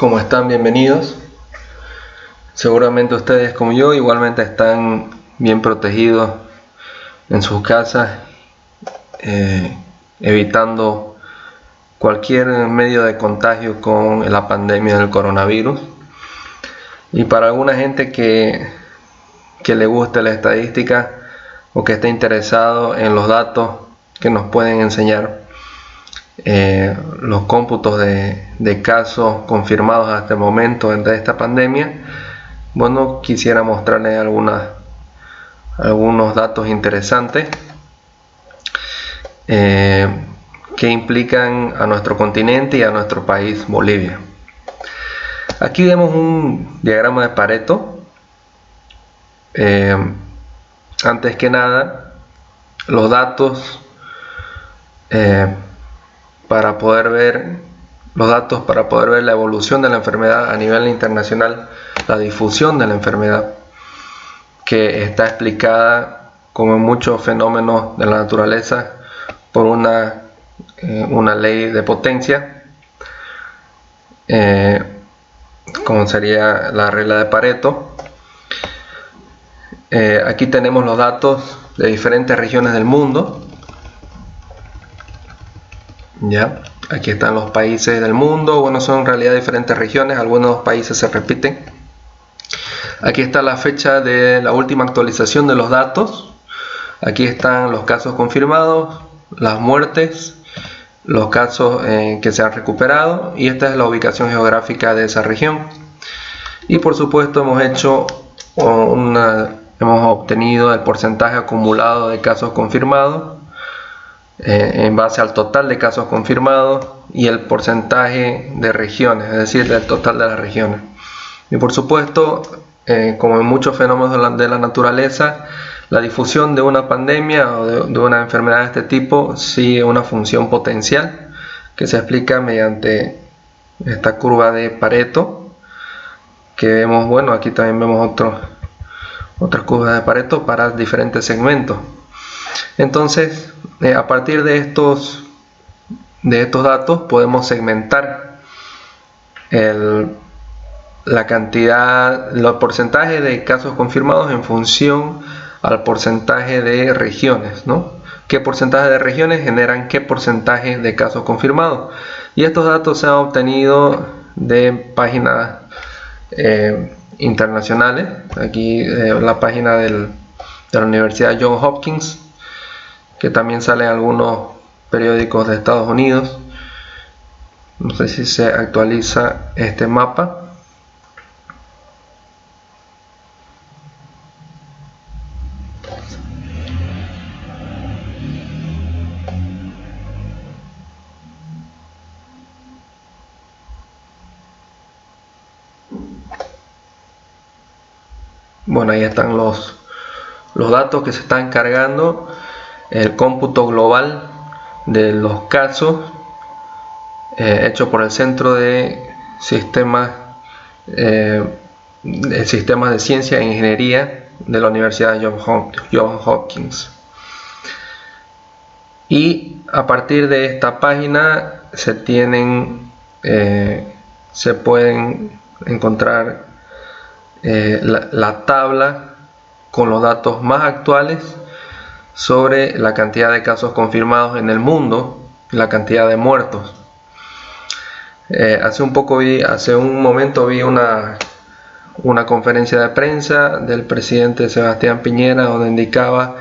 ¿Cómo están? Bienvenidos. Seguramente ustedes, como yo, igualmente están bien protegidos en sus casas, evitando cualquier medio de contagio con la pandemia del coronavirus. Y para alguna gente que le guste la estadística o que esté interesado en los datos que nos pueden enseñar los cómputos de casos confirmados hasta el momento de esta pandemia, bueno, quisiera mostrarles algunos datos interesantes que implican a nuestro continente y a nuestro país, Bolivia. Aquí vemos un diagrama de Pareto. Antes que nada, los datos para poder ver la evolución de la enfermedad a nivel internacional, la difusión de la enfermedad, que está explicada, como en muchos fenómenos de la naturaleza, por una ley de potencia, como sería la regla de Pareto. Aquí tenemos los datos de diferentes regiones del mundo. Ya, aquí están los países del mundo. Bueno, son en realidad diferentes regiones, algunos países se repiten. Aquí está la fecha de la última actualización de los datos. Aquí están los casos confirmados, las muertes, los casos que se han recuperado, y esta es la ubicación geográfica de esa región. Y por supuesto hemos obtenido el porcentaje acumulado de casos confirmados en base al total de casos confirmados y el porcentaje de regiones, es decir, del total de las regiones. Y por supuesto, como en muchos fenómenos de la naturaleza, la difusión de una pandemia o de una enfermedad de este tipo sigue una función potencial que se explica mediante esta curva de Pareto, que vemos, bueno, aquí también vemos otras curvas de Pareto para diferentes segmentos. Entonces, a partir de estos datos podemos segmentar la cantidad, los porcentajes de casos confirmados en función al porcentaje de regiones, ¿no? ¿Qué porcentaje de regiones generan qué porcentaje de casos confirmados? Y estos datos se han obtenido de páginas internacionales. Aquí la página de la Universidad Johns Hopkins, que también salen algunos periódicos de Estados Unidos. No sé si se actualiza este mapa. Bueno, ahí están los datos que se están cargando, el cómputo global de los casos hecho por el Centro de Sistemas de Ciencia e Ingeniería de la Universidad Johns Hopkins. Y a partir de esta página se pueden encontrar la tabla con los datos más actuales sobre la cantidad de casos confirmados en el mundo y la cantidad de muertos. Hace un momento vi una conferencia de prensa del presidente Sebastián Piñera, donde indicaba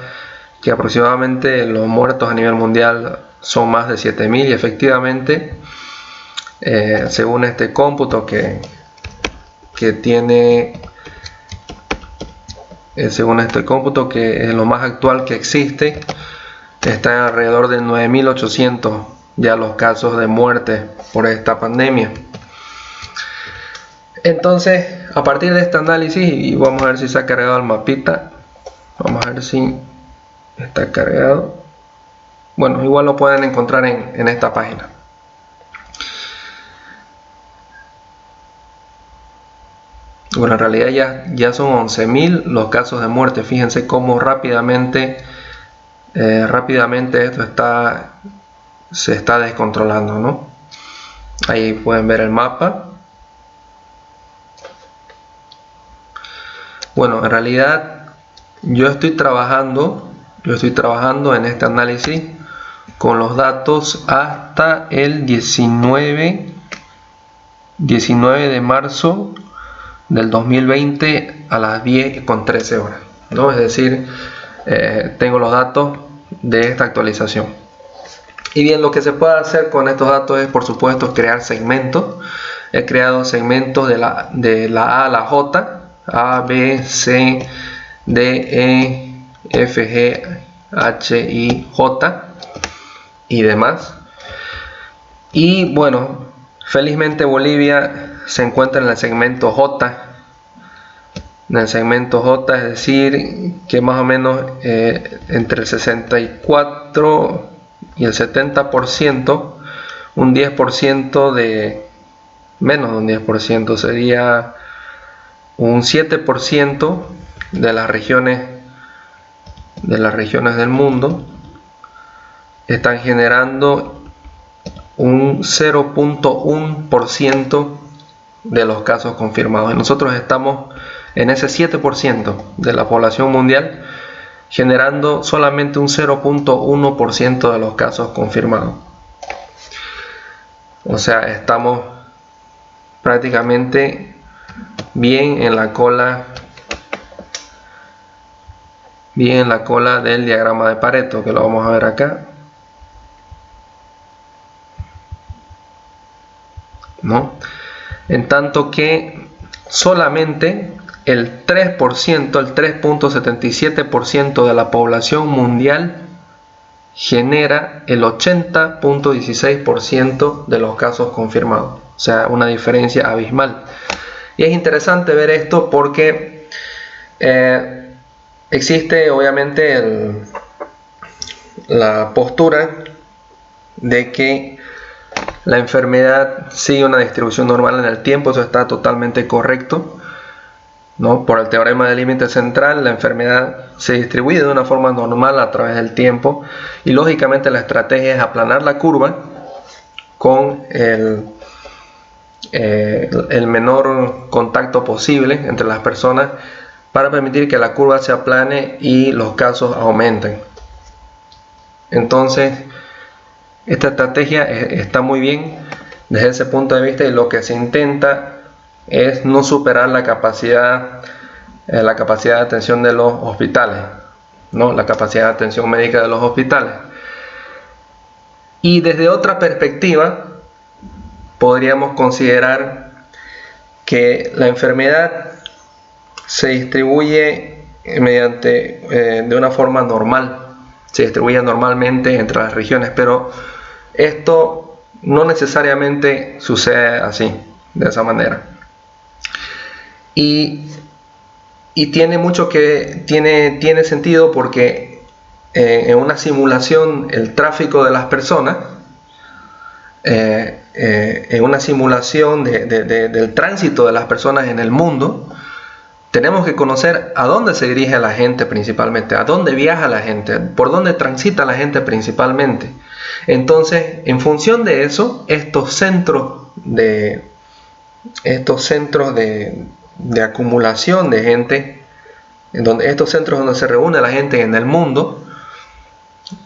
que aproximadamente los muertos a nivel mundial son más de 7.000, y efectivamente, según este cómputo que es lo más actual que existe, está alrededor de 9.800 ya los casos de muerte por esta pandemia. Entonces, a partir de este análisis, y vamos a ver si se ha cargado el mapita, vamos a ver si está cargado. Bueno, igual lo pueden encontrar en esta página. Bueno, en realidad ya son 11.000 los casos de muerte. Fíjense cómo rápidamente esto se está descontrolando, ¿no? Ahí pueden ver el mapa. Bueno, en realidad yo estoy trabajando en este análisis con los datos hasta el 19 de marzo del 2020 a las 10:13 horas, ¿no? Es decir, tengo los datos de esta actualización. Y bien, lo que se puede hacer con estos datos es, por supuesto, crear segmentos. He creado segmentos de la A a la J, A, B, C, D, E, F, G, H, I, J y demás. Y bueno, felizmente Bolivia se encuentra en el segmento J. En el segmento J, es decir, que más o menos entre el 64 y el 70%, un 10% de menos de un 10%, sería un 7% de las regiones del mundo están generando un 0.1% de los casos confirmados. Y nosotros estamos en ese 7% de la población mundial, generando solamente un 0.1% de los casos confirmados. O sea, estamos prácticamente bien en la cola del diagrama de Pareto, que lo vamos a ver acá, ¿no? En tanto que solamente el 3%, el 3.77% de la población mundial genera el 80.16% de los casos confirmados. O sea, una diferencia abismal. Y es interesante ver esto porque existe obviamente la postura de que la enfermedad sigue una distribución normal en el tiempo. Eso está totalmente correcto, ¿no? Por el teorema del límite central, la enfermedad se distribuye de una forma normal a través del tiempo, y lógicamente la estrategia es aplanar la curva con el menor contacto posible entre las personas para permitir que la curva se aplane y los casos aumenten. Entonces, esta estrategia está muy bien desde ese punto de vista, y lo que se intenta es no superar la capacidad de atención de los hospitales, ¿no? La capacidad de atención médica de los hospitales. Y desde otra perspectiva, podríamos considerar que la enfermedad se distribuye de una forma normal, se distribuye normalmente entre las regiones, pero esto no necesariamente sucede así, de esa manera. Y tiene sentido porque en una simulación el tráfico de las personas, en una simulación del tránsito de las personas en el mundo, tenemos que conocer a dónde se dirige la gente principalmente, a dónde viaja la gente, por dónde transita la gente principalmente. Entonces, en función de eso, estos centros de acumulación de gente, estos centros donde se reúne la gente en el mundo,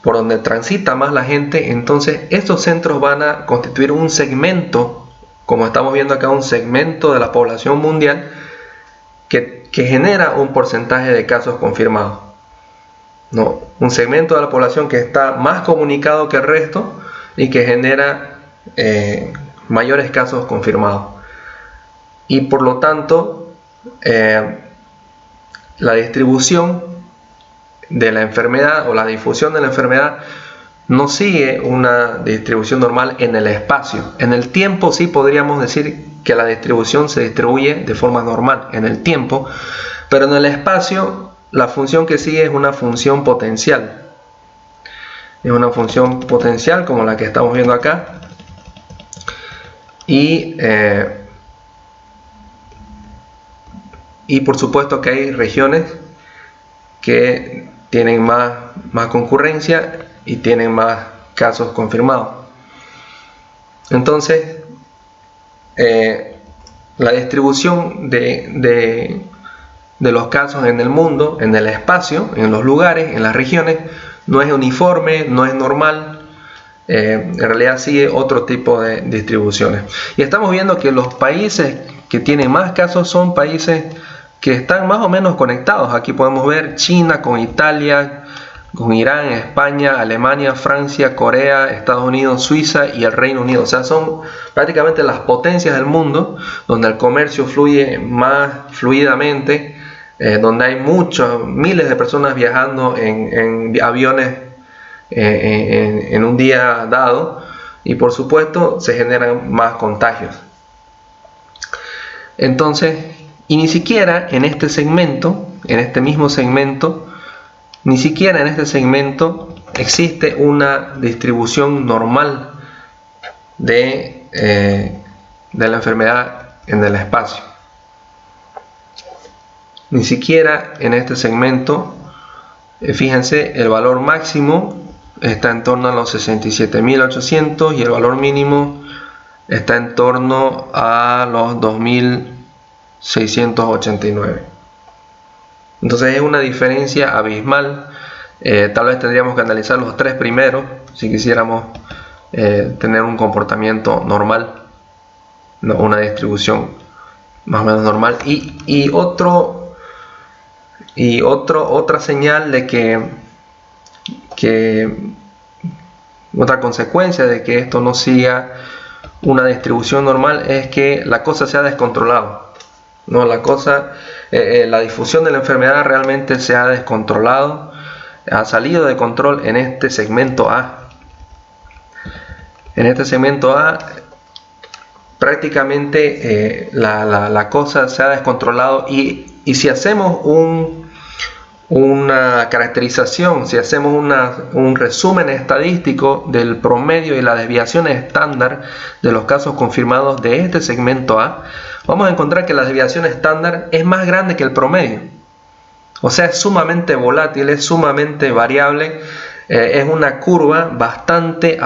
por donde transita más la gente, entonces estos centros van a constituir un segmento, como estamos viendo acá, un segmento de la población mundial que genera un porcentaje de casos confirmados, ¿no? Un segmento de la población que está más comunicado que el resto y que genera mayores casos confirmados. Y por lo tanto, la distribución de la enfermedad o la difusión de la enfermedad no sigue una distribución normal en el espacio. En el tiempo sí podríamos decir que la distribución se distribuye de forma normal en el tiempo, pero en el espacio la función que sigue es una función potencial. Es una función potencial como la que estamos viendo acá. Y por supuesto que hay regiones que tienen más concurrencia y tienen más casos confirmados. Entonces, la distribución de de los casos en el mundo, en el espacio, en los lugares, en las regiones, no es uniforme, no es normal. En realidad sigue otro tipo de distribuciones. Y estamos viendo que los países que tienen más casos son países que están más o menos conectados. Aquí podemos ver China con Italia, con Irán, España, Alemania, Francia, Corea, Estados Unidos, Suiza y el Reino Unido. O sea, son prácticamente las potencias del mundo donde el comercio fluye más fluidamente, donde hay miles de personas viajando en aviones en un día dado, y por supuesto se generan más contagios. Entonces, y ni siquiera en este segmento, en este mismo segmento, ni siquiera en este segmento existe una distribución normal de la enfermedad en el espacio. Ni siquiera en este segmento, fíjense, el valor máximo está en torno a los 67.800 y el valor mínimo está en torno a los 2.689. Entonces es una diferencia abismal. Tal vez tendríamos que analizar los tres primeros si quisiéramos tener un comportamiento normal, ¿no? Una distribución más o menos normal. Y otra señal de que otra consecuencia de que esto no siga una distribución normal es que la cosa se ha descontrolado, ¿no? La difusión de la enfermedad realmente se ha descontrolado, ha salido de control en este segmento A. En este segmento A prácticamente la cosa se ha descontrolado, y si hacemos una caracterización, si hacemos un resumen estadístico del promedio y las desviaciones estándar de los casos confirmados de este segmento A, vamos a encontrar que la desviación estándar es más grande que el promedio. O sea, es sumamente volátil, es sumamente variable, es una curva bastante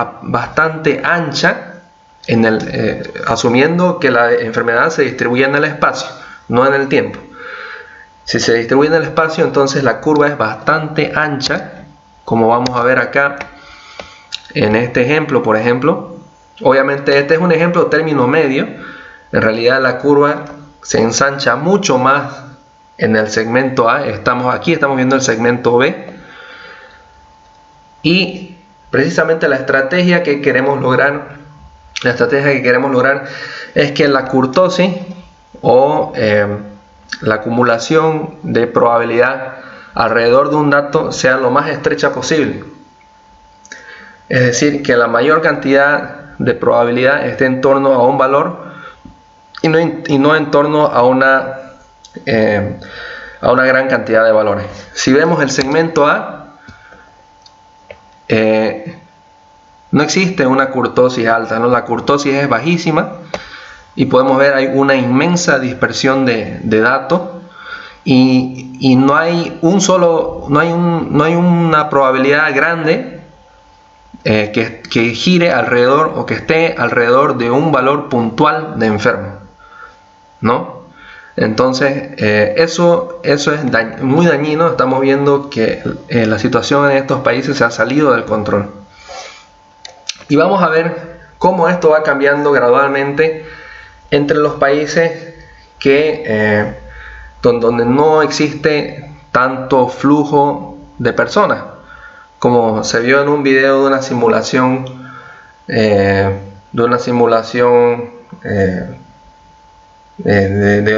ancha, asumiendo que la enfermedad se distribuye en el espacio, no en el tiempo. Si se distribuye en el espacio, entonces la curva es bastante ancha, como vamos a ver acá en este ejemplo, por ejemplo. Obviamente este es un ejemplo término medio. En realidad la curva se ensancha mucho más en el segmento A. Estamos viendo el segmento B. Y precisamente la estrategia que queremos lograr es que la kurtosis o la acumulación de probabilidad alrededor de un dato sea lo más estrecha posible. Es decir, que la mayor cantidad de probabilidad esté en torno a un valor y no en torno a una gran cantidad de valores. Si vemos el segmento A, no existe una kurtosis alta, ¿no? La kurtosis es bajísima. Y podemos ver hay una inmensa dispersión de datos, y no hay una probabilidad grande que gire alrededor o que esté alrededor de un valor puntual de enfermo, ¿no? Entonces eso es muy dañino. Estamos viendo que la situación en estos países se ha salido del control, y vamos a ver cómo esto va cambiando gradualmente entre los países donde no existe tanto flujo de personas, como se vio en un video de una simulación de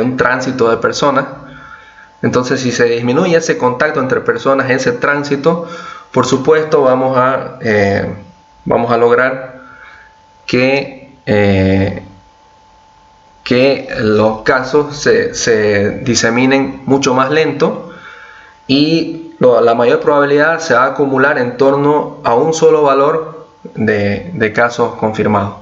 un tránsito de personas. Entonces, si se disminuye ese contacto entre personas, ese tránsito, por supuesto vamos a lograr que los casos se diseminen mucho más lento, y la mayor probabilidad se va a acumular en torno a un solo valor de casos confirmados.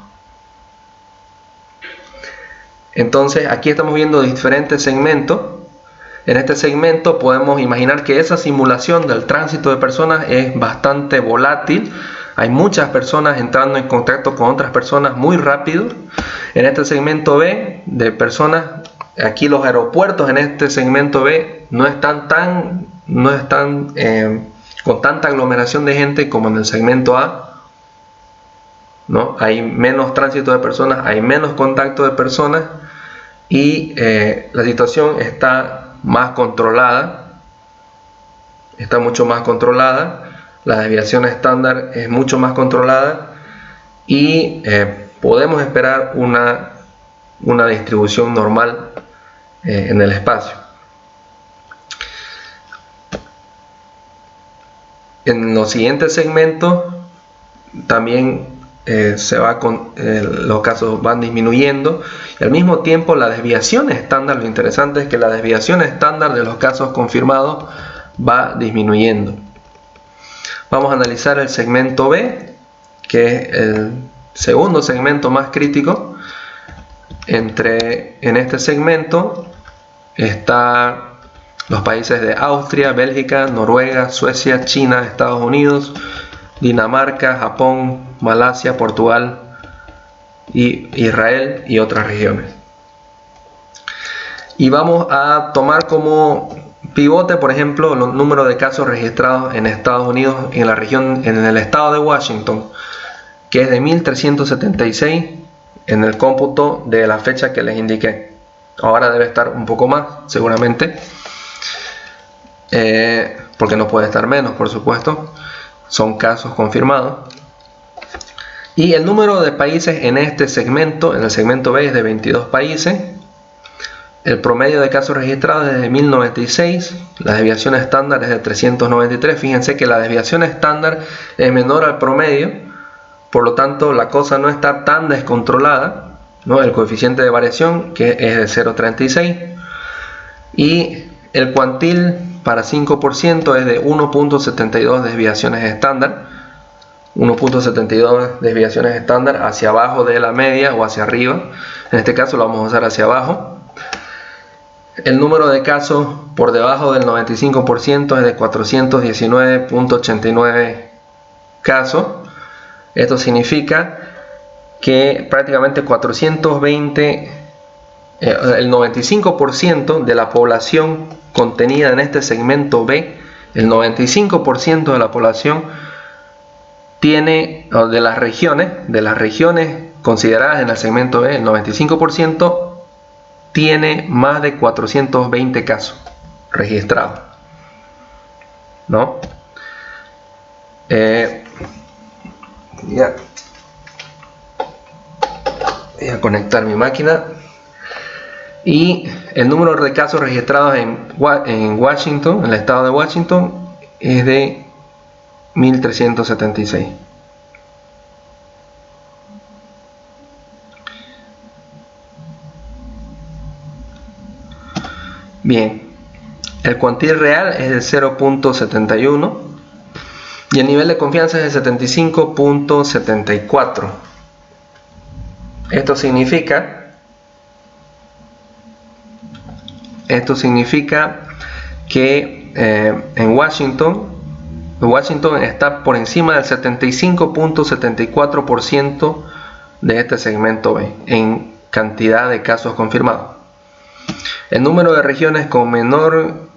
Entonces aquí estamos viendo diferentes segmentos. En este segmento podemos imaginar que esa simulación del tránsito de personas es bastante volátil. Hay muchas personas entrando en contacto con otras personas muy rápido. En este segmento B de personas aquí los aeropuertos en este segmento B no están con tanta aglomeración de gente como en el segmento A, ¿no? Hay menos tránsito de personas, hay menos contacto de personas y la situación está más controlada, está mucho más controlada, la desviación estándar es mucho más controlada y podemos esperar una distribución normal en el espacio. En los siguientes segmentos también los casos van disminuyendo y al mismo tiempo la desviación estándar, lo interesante es que la desviación estándar de los casos confirmados va disminuyendo. Vamos a analizar el segmento B, que es el segundo segmento más crítico. En este segmento están los países de Austria, Bélgica, Noruega, Suecia, China, Estados Unidos, Dinamarca, Japón, Malasia, Portugal, y Israel y otras regiones. Y vamos a tomar como pivote, por ejemplo, el número de casos registrados en Estados Unidos en la región, en el estado de Washington, que es de 1.376 en el cómputo de la fecha que les indiqué. Ahora debe estar un poco más, seguramente, porque no puede estar menos, por supuesto. Son casos confirmados. Y el número de países en este segmento, en el segmento B, es de 22 países. El promedio de casos registrados es de 1096. La desviación estándar es de 393. Fíjense que la desviación estándar es menor al promedio. Por lo tanto, la cosa no está tan descontrolada, ¿no? El coeficiente de variación, que es de 0,36. Y el cuantil para 5% es de 1.72 desviaciones estándar. 1.72 desviaciones estándar hacia abajo de la media o hacia arriba. En este caso lo vamos a usar hacia abajo. El número de casos por debajo del 95% es de 419.89 casos. Esto significa que prácticamente 420, el 95% de la población contenida en este segmento B, el 95% de la población tiene, de las regiones consideradas en el segmento B, el 95% tiene más de 420 casos registrados, ¿no? Voy a conectar mi máquina. Y el número de casos registrados en Washington, en el estado de Washington, es de 1376. Bien, el cuantil real es de 0.71 y el nivel de confianza es de 75.74. Esto significa que en Washington está por encima del 75.74% de este segmento B en cantidad de casos confirmados. El número de regiones con menor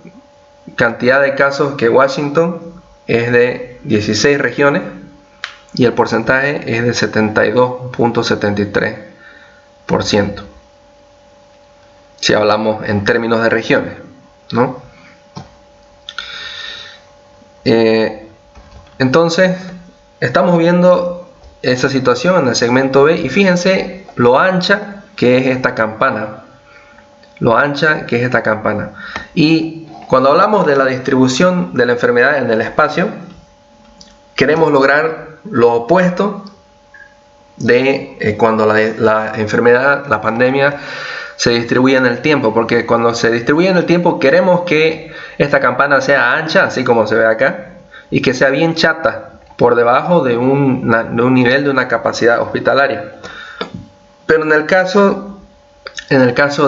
cantidad de casos que Washington es de 16 regiones y el porcentaje es de 72.73%. Si hablamos en términos de regiones, ¿no? Entonces, estamos viendo esa situación en el segmento B y fíjense lo ancha que es esta campana. Y cuando hablamos de la distribución de la enfermedad en el espacio, queremos lograr lo opuesto de cuando la enfermedad, la pandemia, se distribuye en el tiempo, porque cuando se distribuye en el tiempo queremos que esta campana sea ancha, así como se ve acá, y que sea bien chata, por debajo de un nivel de una capacidad hospitalaria. Pero en el caso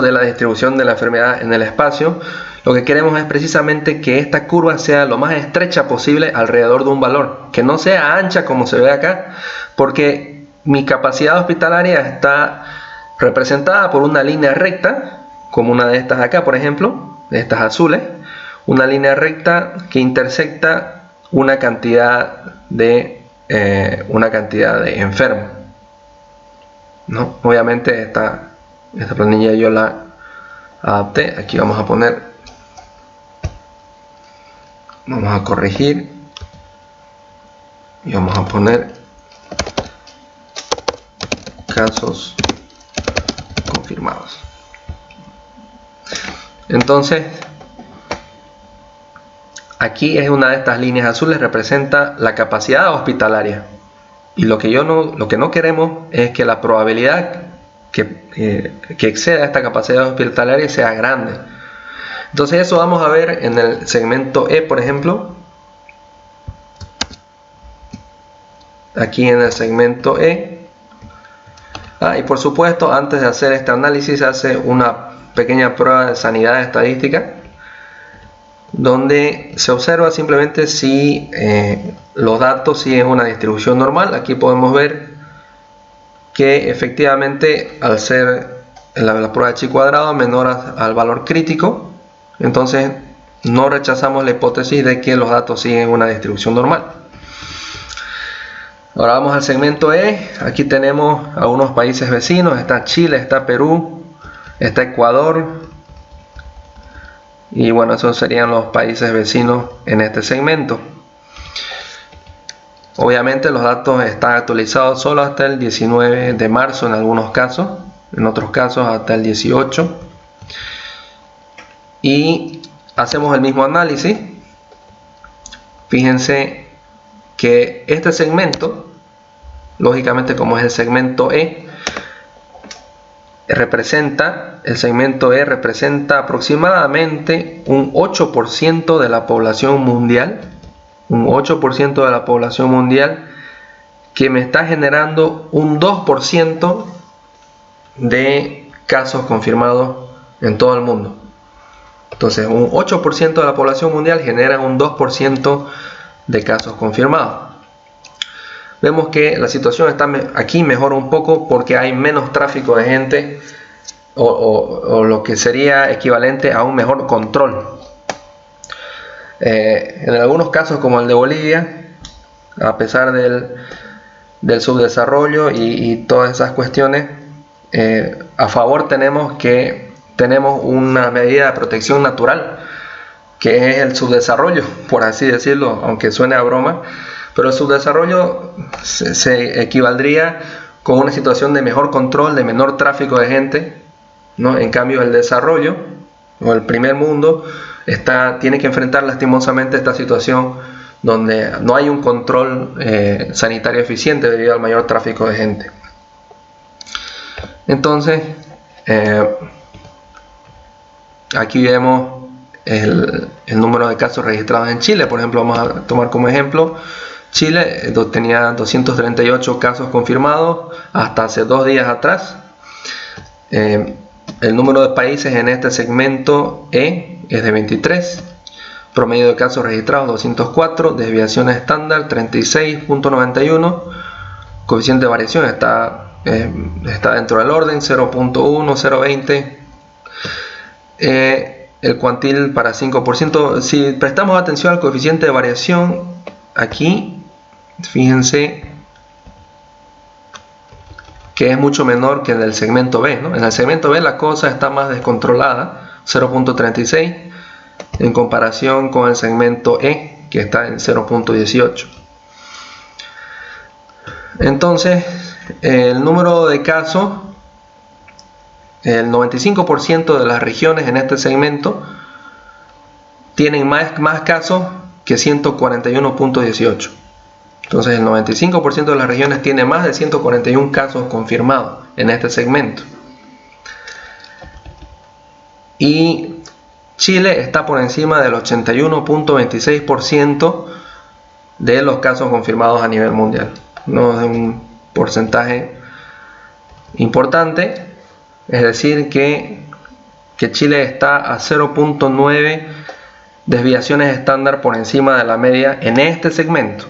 de la distribución de la enfermedad en el espacio, lo que queremos es precisamente que esta curva sea lo más estrecha posible alrededor de un valor, que no sea ancha como se ve acá, porque mi capacidad hospitalaria está representada por una línea recta como una de estas acá, por ejemplo, de estas azules, una línea recta que intersecta una cantidad de enfermos, ¿no? Obviamente esta planilla yo la adapté. Aquí vamos a corregir y vamos a poner casos confirmados. Entonces aquí es una de estas líneas azules, representa la capacidad hospitalaria, y lo que no queremos es que la probabilidad que exceda esta capacidad hospitalaria sea grande. Entonces eso vamos a ver en el segmento E, por ejemplo. Aquí en el segmento E. Y por supuesto, antes de hacer este análisis se hace una pequeña prueba de sanidad estadística, donde se observa simplemente si los datos siguen una distribución normal. Aquí podemos ver que efectivamente, al ser la prueba de chi cuadrado menor al valor crítico, entonces no rechazamos la hipótesis de que los datos siguen una distribución normal. Ahora vamos al segmento E. Aquí tenemos a unos países vecinos. Está Chile, está Perú, está Ecuador, y bueno, esos serían los países vecinos en este segmento. Obviamente los datos están actualizados solo hasta el 19 de marzo en algunos casos, en otros casos hasta el 18. Y hacemos el mismo análisis. Fíjense que este segmento, lógicamente como es el segmento E, el segmento E representa aproximadamente un 8% de la población mundial, un 8% de la población mundial, que me está generando un 2% de casos confirmados en todo el mundo. Entonces un 8% de la población mundial genera un 2% de casos confirmados. Vemos que la situación está aquí mejora un poco porque hay menos tráfico de gente, o lo que sería equivalente a un mejor control. En algunos casos, como el de Bolivia, a pesar del subdesarrollo y todas esas cuestiones, a favor tenemos una medida de protección natural, que es el subdesarrollo, por así decirlo, aunque suene a broma. Pero el subdesarrollo se equivaldría con una situación de mejor control, de menor tráfico de gente, ¿no? En cambio, el desarrollo o el primer mundo tiene que enfrentar lastimosamente esta situación donde no hay un control sanitario eficiente debido al mayor tráfico de gente. Entonces, aquí vemos el número de casos registrados en Chile. Por ejemplo, vamos a tomar como ejemplo Chile. Tenía 238 casos confirmados hasta hace 2 días atrás. El número de países en este segmento E es de 23. Promedio de casos registrados 204. Desviaciones estándar 36.91. Coeficiente de variación está dentro del orden, 0.1, 0.20. El cuantil para 5%. Si prestamos atención al coeficiente de variación aquí, fíjense que es mucho menor que en el segmento B, ¿no? En el segmento B la cosa está más descontrolada, 0.36, en comparación con el segmento E, que está en 0.18. Entonces, el número de casos, el 95% de las regiones en este segmento tienen más casos que 141.18. Entonces el 95% de las regiones tiene más de 141 casos confirmados en este segmento. Y Chile está por encima del 81.26% de los casos confirmados a nivel mundial. No es un porcentaje importante, es decir que Chile está a 0.9 desviaciones estándar por encima de la media en este segmento,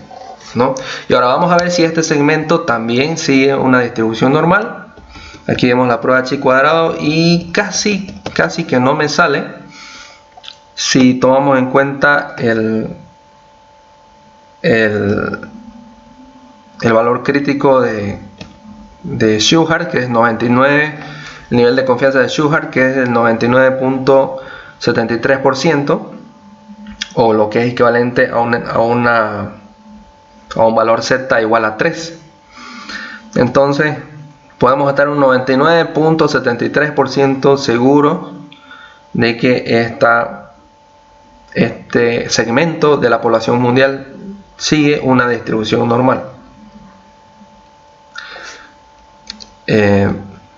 ¿no? Y ahora vamos a ver si este segmento también sigue una distribución normal. Aquí vemos la prueba chi cuadrado y casi casi que no me sale si tomamos en cuenta el valor crítico de Shewhart, que es 99, el nivel de confianza de Shewhart, que es el 99.73%, o lo que es equivalente a un valor Z igual a 3. Entonces podemos estar un 99.73% seguro de que este segmento de la población mundial sigue una distribución normal,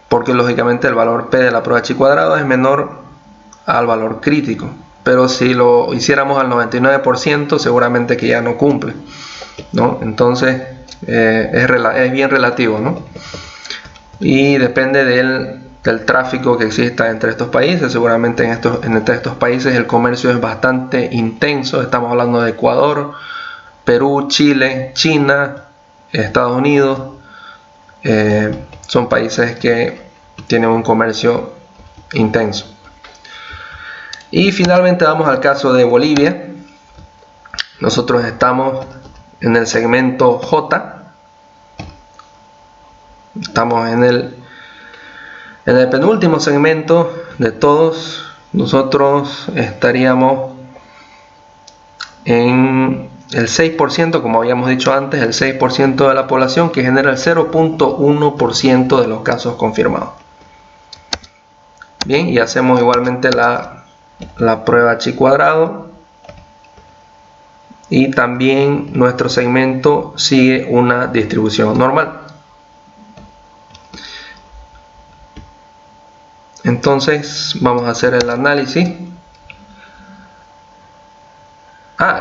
porque lógicamente el valor P de la prueba chi cuadrado es menor al valor crítico, pero si lo hiciéramos al 99% seguramente que ya no cumple, ¿no? Entonces es bien relativo, ¿no? Y depende del tráfico que exista entre estos países. Seguramente entre estos países el comercio es bastante intenso. Estamos hablando de Ecuador, Perú, Chile, China, Estados Unidos. Son países que tienen un comercio intenso. Y finalmente vamos al caso de Bolivia. Nosotros estamos en el segmento J. Estamos en el penúltimo segmento de todos. Nosotros estaríamos en el 6%, como habíamos dicho antes, el 6% de la población, que genera el 0.1% de los casos confirmados. Bien, y hacemos igualmente la prueba chi cuadrado, y también nuestro segmento sigue una distribución normal. Entonces vamos a hacer el análisis.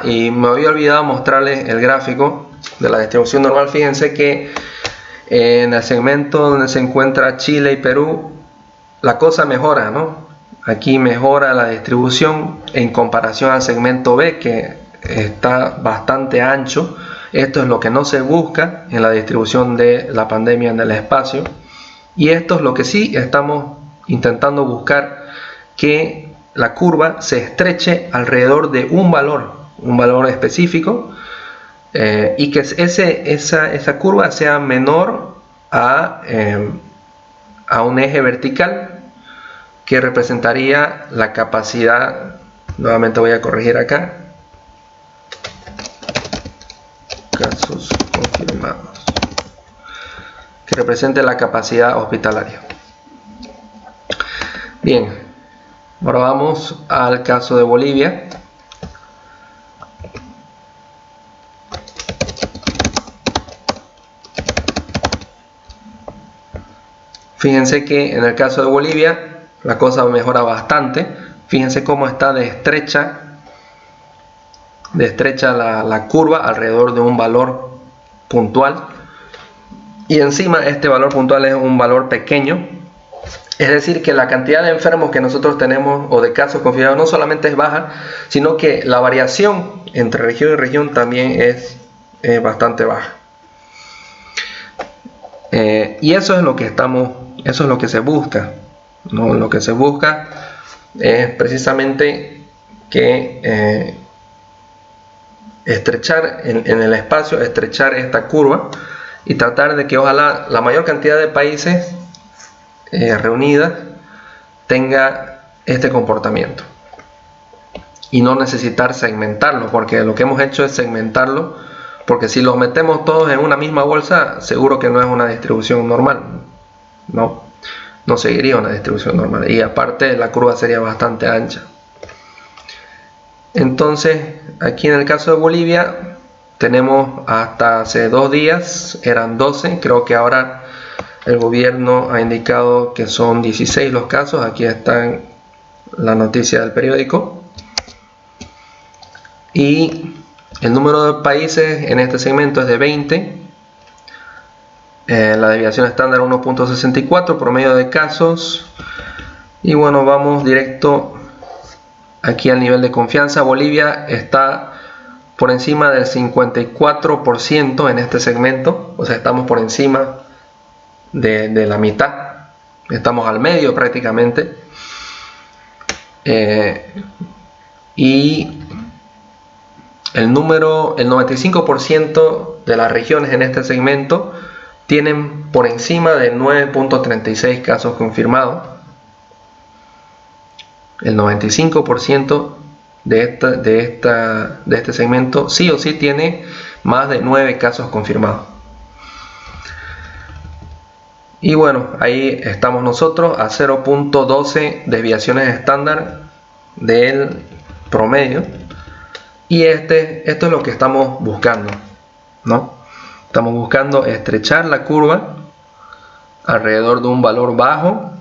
Y me había olvidado mostrarles el gráfico de la distribución normal. Fíjense que en el segmento donde se encuentra Chile y Perú, la cosa mejora, ¿no? Aquí mejora la distribución en comparación al segmento B, que está bastante ancho. Esto es lo que no se busca en la distribución de la pandemia en el espacio, y esto es lo que sí estamos intentando buscar, que la curva se estreche alrededor de un valor específico, y que esa curva sea menor a un eje vertical que representaría la capacidad. Nuevamente voy a corregir acá: casos confirmados, que represente la capacidad hospitalaria. Bien, ahora vamos al caso de Bolivia. Fíjense que en el caso de Bolivia la cosa mejora bastante. Fíjense cómo está de estrecha la curva alrededor de un valor puntual, y encima este valor puntual es un valor pequeño. Es decir, que la cantidad de enfermos que nosotros tenemos, o de casos confirmados, no solamente es baja, sino que la variación entre región y región también es bastante baja. Y eso es lo que se busca, ¿no? Lo que se busca es precisamente que estrechar en el espacio, estrechar esta curva, y tratar de que ojalá la mayor cantidad de países reunidas tenga este comportamiento, y no necesitar segmentarlo, porque lo que hemos hecho es segmentarlo, porque si los metemos todos en una misma bolsa, seguro que no es una distribución normal, no seguiría una distribución normal, y aparte la curva sería bastante ancha. Entonces aquí en el caso de Bolivia tenemos, hasta hace 2 días eran 12, creo que ahora el gobierno ha indicado que son 16 los casos. Aquí está la noticia del periódico. Y el número de países en este segmento es de 20. La desviación estándar 1.64, promedio de casos. Y bueno, vamos directo aquí al nivel de confianza. Bolivia está por encima del 54% en este segmento. O sea, estamos por encima de la mitad, estamos al medio prácticamente. y el 95% de las regiones en este segmento tienen por encima de 9.36 casos confirmados. El 95% de este segmento sí o sí tiene más de 9 casos confirmados. Y bueno, ahí estamos nosotros a 0.12 desviaciones estándar del promedio. Y esto es lo que estamos buscando, ¿no? Estamos buscando estrechar la curva alrededor de un valor bajo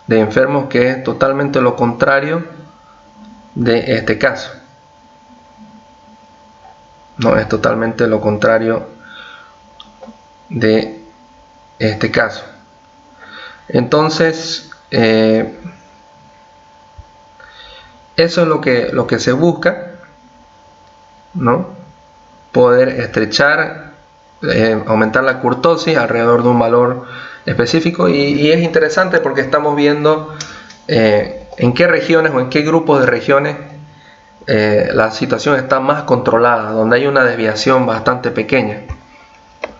de enfermos, que es totalmente lo contrario de este caso. No, es totalmente lo contrario de este caso. Entonces, eso es lo que se busca, ¿no? Poder estrechar, aumentar la kurtosis alrededor de un valor específico, y es interesante porque estamos viendo en qué regiones o en qué grupos de regiones la situación está más controlada, donde hay una desviación bastante pequeña,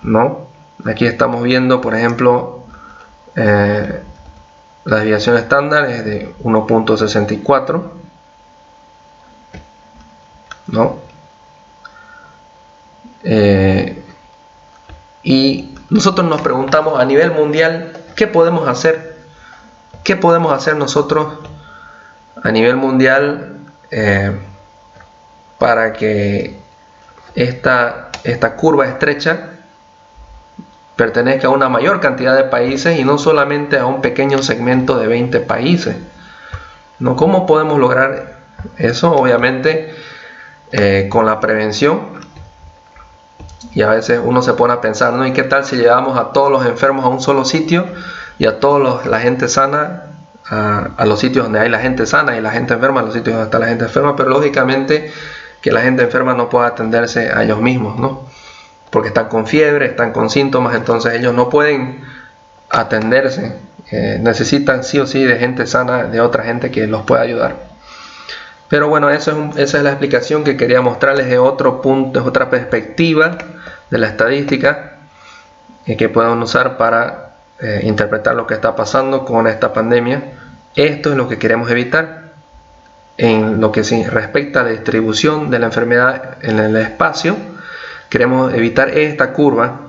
¿no? Aquí estamos viendo, por ejemplo, la desviación estándar es de 1.64, ¿no? Y nosotros nos preguntamos a nivel mundial, ¿qué podemos hacer? ¿Qué podemos hacer nosotros a nivel mundial para que esta curva estrecha pertenezca a una mayor cantidad de países y no solamente a un pequeño segmento de 20 países? ¿No? ¿Cómo podemos lograr eso? Obviamente con la prevención. Y a veces uno se pone a pensar, ¿no? ¿Y qué tal si llevamos a todos los enfermos a un solo sitio y a toda la gente sana a los sitios donde hay la gente sana, y la gente enferma a los sitios donde está la gente enferma? Pero lógicamente que la gente enferma no puede atenderse a ellos mismos, ¿no? Porque están con fiebre, están con síntomas, entonces ellos no pueden atenderse, necesitan sí o sí de gente sana, de otra gente que los pueda ayudar. Pero bueno, esa es la explicación que quería mostrarles de otro punto, de otra perspectiva de la estadística que puedan usar para interpretar lo que está pasando con esta pandemia. Esto es lo que queremos evitar en lo que se respecta a la distribución de la enfermedad en el espacio. Queremos evitar esta curva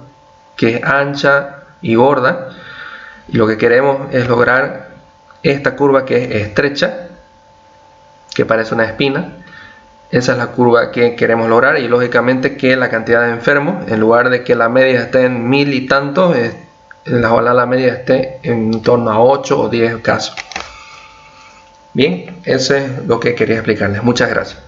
que es ancha y gorda, y lo que queremos es lograr esta curva que es estrecha, que parece una espina. Esa es la curva que queremos lograr, y lógicamente que la cantidad de enfermos, en lugar de que la media esté en 1000 y tantos, ojalá la media esté en torno a 8 o 10 casos. Bien, eso es lo que quería explicarles. Muchas gracias.